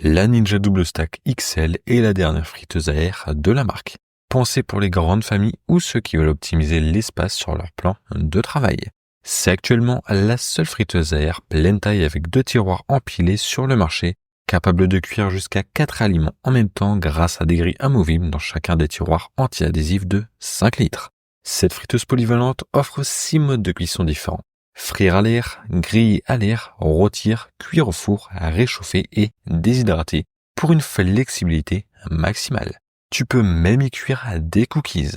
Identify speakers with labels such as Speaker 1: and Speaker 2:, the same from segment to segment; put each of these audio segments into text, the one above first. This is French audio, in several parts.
Speaker 1: La Ninja Double Stack XL est la dernière friteuse à air de la marque, pensée pour les grandes familles ou ceux qui veulent optimiser l'espace sur leur plan de travail. C'est actuellement la seule friteuse à air pleine taille avec 2 tiroirs empilés sur le marché, capable de cuire jusqu'à 4 aliments en même temps grâce à des grilles amovibles dans chacun des tiroirs anti-adhésifs de 5 litres. Cette friteuse polyvalente offre 6 modes de cuisson différents. Frire à l'air, griller à l'air, rôtir, cuire au four, réchauffer et déshydrater pour une flexibilité maximale. Tu peux même y cuire des cookies.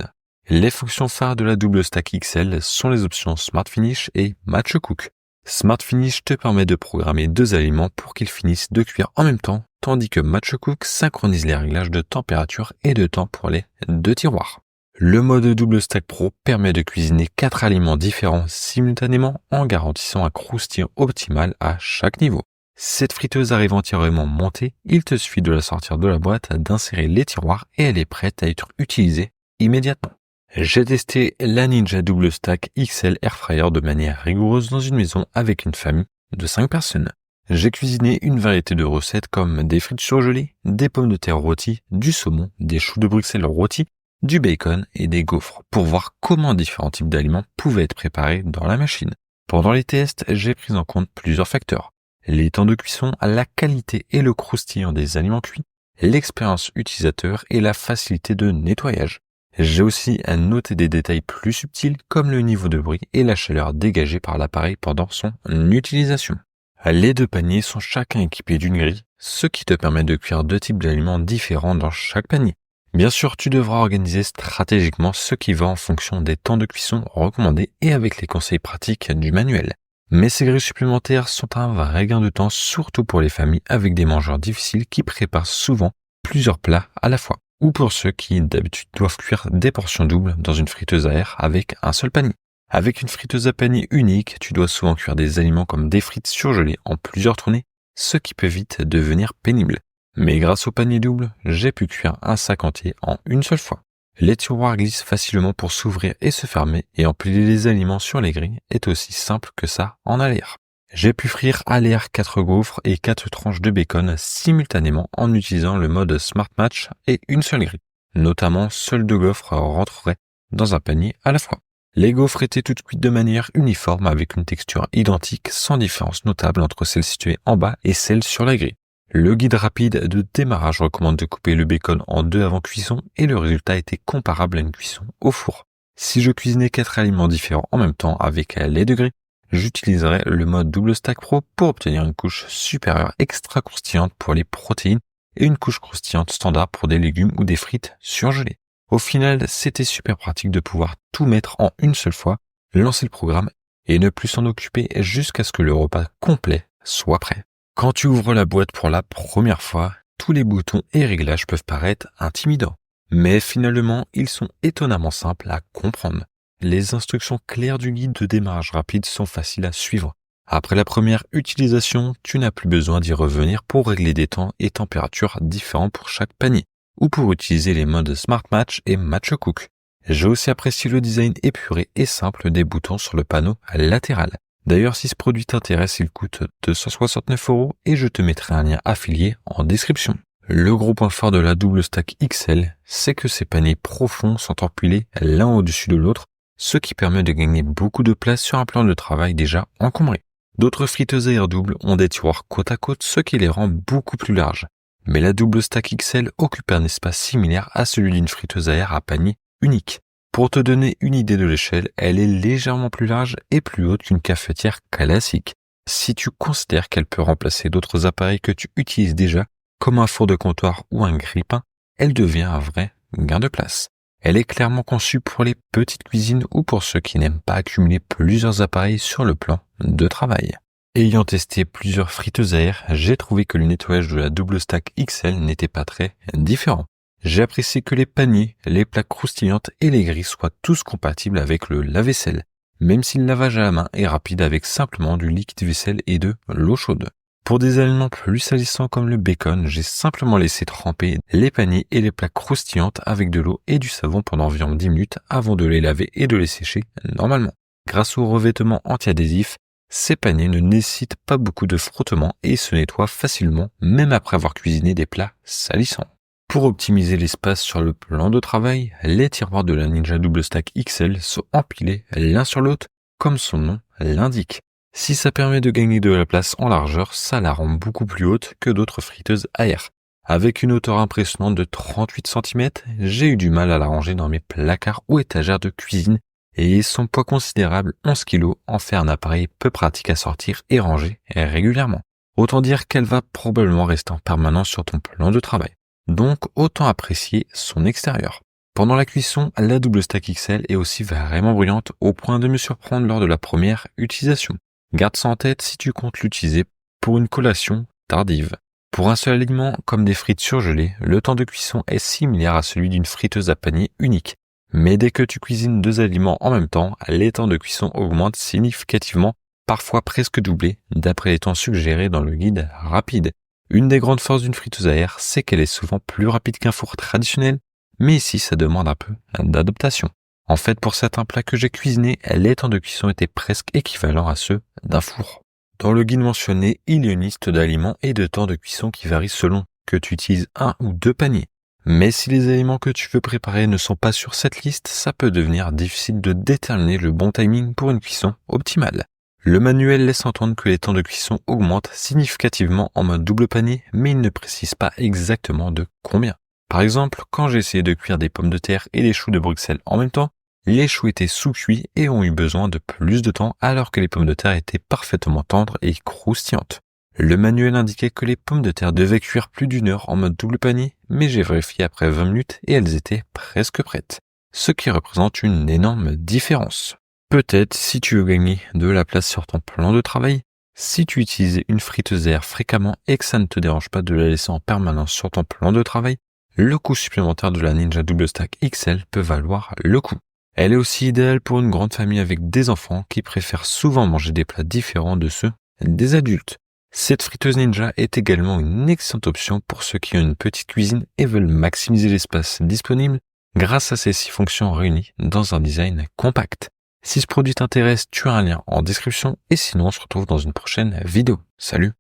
Speaker 1: Les fonctions phares de la Double Stack XL sont les options Smart Finish et Match Cook. Smart Finish te permet de programmer 2 aliments pour qu'ils finissent de cuire en même temps, tandis que Match Cook synchronise les réglages de température et de temps pour les 2 tiroirs. Le mode Double Stack Pro permet de cuisiner 4 aliments différents simultanément en garantissant un croustillant optimal à chaque niveau. Cette friteuse arrive entièrement montée, il te suffit de la sortir de la boîte, d'insérer les tiroirs et elle est prête à être utilisée immédiatement. J'ai testé la Ninja Double Stack XL Air Fryer de manière rigoureuse dans une maison avec une famille de 5 personnes. J'ai cuisiné une variété de recettes comme des frites surgelées, des pommes de terre rôties, du saumon, des choux de Bruxelles rôtis, du bacon et des gaufres pour voir comment différents types d'aliments pouvaient être préparés dans la machine. Pendant les tests, j'ai pris en compte plusieurs facteurs. Les temps de cuisson, la qualité et le croustillant des aliments cuits, l'expérience utilisateur et la facilité de nettoyage. J'ai aussi noté des détails plus subtils comme le niveau de bruit et la chaleur dégagée par l'appareil pendant son utilisation. Les 2 paniers sont chacun équipés d'une grille, ce qui te permet de cuire 2 types d'aliments différents dans chaque panier. Bien sûr, tu devras organiser stratégiquement ce qui va en fonction des temps de cuisson recommandés et avec les conseils pratiques du manuel. Mais ces grilles supplémentaires sont un vrai gain de temps, surtout pour les familles avec des mangeurs difficiles qui préparent souvent plusieurs plats à la fois, ou pour ceux qui d'habitude doivent cuire des portions doubles dans une friteuse à air avec un seul panier. Avec une friteuse à panier unique, tu dois souvent cuire des aliments comme des frites surgelées en plusieurs tournées, ce qui peut vite devenir pénible. Mais grâce au panier double, j'ai pu cuire un sac entier en une seule fois. Les tiroirs glissent facilement pour s'ouvrir et se fermer et empiler les aliments sur les grilles est aussi simple que ça en à l'air. J'ai pu frire à l'air 4 gaufres et 4 tranches de bacon simultanément en utilisant le mode Smart Match et une seule grille. Notamment, seules 2 gaufres rentreraient dans un panier à la fois. Les gaufres étaient toutes cuites de manière uniforme avec une texture identique sans différence notable entre celles situées en bas et celles sur la grille. Le guide rapide de démarrage recommande de couper le bacon en 2 avant cuisson et le résultat était comparable à une cuisson au four. Si je cuisinais 4 aliments différents en même temps avec les 2 grilles, j'utiliserais le mode Double Stack Pro pour obtenir une couche supérieure extra croustillante pour les protéines et une couche croustillante standard pour des légumes ou des frites surgelées. Au final, c'était super pratique de pouvoir tout mettre en une seule fois, lancer le programme et ne plus s'en occuper jusqu'à ce que le repas complet soit prêt. Quand tu ouvres la boîte pour la première fois, tous les boutons et réglages peuvent paraître intimidants. Mais finalement, ils sont étonnamment simples à comprendre. Les instructions claires du guide de démarrage rapide sont faciles à suivre. Après la première utilisation, tu n'as plus besoin d'y revenir pour régler des temps et températures différents pour chaque panier, ou pour utiliser les modes Smart Match et Match Cook. J'ai aussi apprécié le design épuré et simple des boutons sur le panneau latéral. D'ailleurs, si ce produit t'intéresse, il coûte 269 € et je te mettrai un lien affilié en description. Le gros point fort de la Double Stack XL, c'est que ces paniers profonds sont empilés l'un au-dessus de l'autre, ce qui permet de gagner beaucoup de place sur un plan de travail déjà encombré. D'autres friteuses à air double ont des tiroirs côte à côte, ce qui les rend beaucoup plus larges. Mais la Double Stack XL occupe un espace similaire à celui d'une friteuse à air à panier unique. Pour te donner une idée de l'échelle, elle est légèrement plus large et plus haute qu'une cafetière classique. Si tu considères qu'elle peut remplacer d'autres appareils que tu utilises déjà, comme un four de comptoir ou un grille-pain, elle devient un vrai gain de place. Elle est clairement conçue pour les petites cuisines ou pour ceux qui n'aiment pas accumuler plusieurs appareils sur le plan de travail. Ayant testé plusieurs friteuses à air, j'ai trouvé que le nettoyage de la Double Stack XL n'était pas très différent. J'ai apprécié que les paniers, les plaques croustillantes et les grilles soient tous compatibles avec le lave-vaisselle, même si le lavage à la main est rapide avec simplement du liquide vaisselle et de l'eau chaude. Pour des aliments plus salissants comme le bacon, j'ai simplement laissé tremper les paniers et les plaques croustillantes avec de l'eau et du savon pendant environ 10 minutes avant de les laver et de les sécher normalement. Grâce au revêtement anti-adhésif, Ces paniers ne nécessitent pas beaucoup de frottement et se nettoient facilement, même après avoir cuisiné des plats salissants. Pour optimiser l'espace sur le plan de travail, les tiroirs de la Ninja Double Stack XL sont empilés l'un sur l'autre, comme son nom l'indique. Si ça permet de gagner de la place en largeur, ça la rend beaucoup plus haute que d'autres friteuses à air. Avec une hauteur impressionnante de 38 cm, j'ai eu du mal à la ranger dans mes placards ou étagères de cuisine et son poids considérable, 11 kg, en fait un appareil peu pratique à sortir et ranger régulièrement. Autant dire qu'elle va probablement rester en permanence sur ton plan de travail. Donc autant apprécier son extérieur. Pendant la cuisson, la Double Stack XL est aussi vraiment bruyante au point de me surprendre lors de la première utilisation. Garde ça en tête si tu comptes l'utiliser pour une collation tardive. Pour un seul aliment, comme des frites surgelées, le temps de cuisson est similaire à celui d'une friteuse à panier unique. Mais dès que tu cuisines 2 aliments en même temps, les temps de cuisson augmentent significativement, parfois presque doublés, d'après les temps suggérés dans le guide rapide. Une des grandes forces d'une friteuse à air, c'est qu'elle est souvent plus rapide qu'un four traditionnel, mais ici ça demande un peu d'adaptation. En fait, pour certains plats que j'ai cuisinés, les temps de cuisson étaient presque équivalents à ceux d'un four. Dans le guide mentionné, il y a une liste d'aliments et de temps de cuisson qui varient selon que tu utilises 1 ou 2 paniers. Mais si les aliments que tu veux préparer ne sont pas sur cette liste, ça peut devenir difficile de déterminer le bon timing pour une cuisson optimale. Le manuel laisse entendre que les temps de cuisson augmentent significativement en mode double panier, mais il ne précise pas exactement de combien. Par exemple, quand j'ai essayé de cuire des pommes de terre et des choux de Bruxelles en même temps, les choux étaient sous-cuits et ont eu besoin de plus de temps alors que les pommes de terre étaient parfaitement tendres et croustillantes. Le manuel indiquait que les pommes de terre devaient cuire plus d'1 heure en mode double panier, mais j'ai vérifié après 20 minutes et elles étaient presque prêtes, ce qui représente une énorme différence. Peut-être si tu veux gagner de la place sur ton plan de travail, si tu utilises une friteuse à air fréquemment et que ça ne te dérange pas de la laisser en permanence sur ton plan de travail, le coût supplémentaire de la Ninja Double Stack XL peut valoir le coup. Elle est aussi idéale pour une grande famille avec des enfants qui préfèrent souvent manger des plats différents de ceux des adultes. Cette friteuse Ninja est également une excellente option pour ceux qui ont une petite cuisine et veulent maximiser l'espace disponible grâce à ces 6 fonctions réunies dans un design compact. Si ce produit t'intéresse, tu as un lien en description et sinon on se retrouve dans une prochaine vidéo. Salut!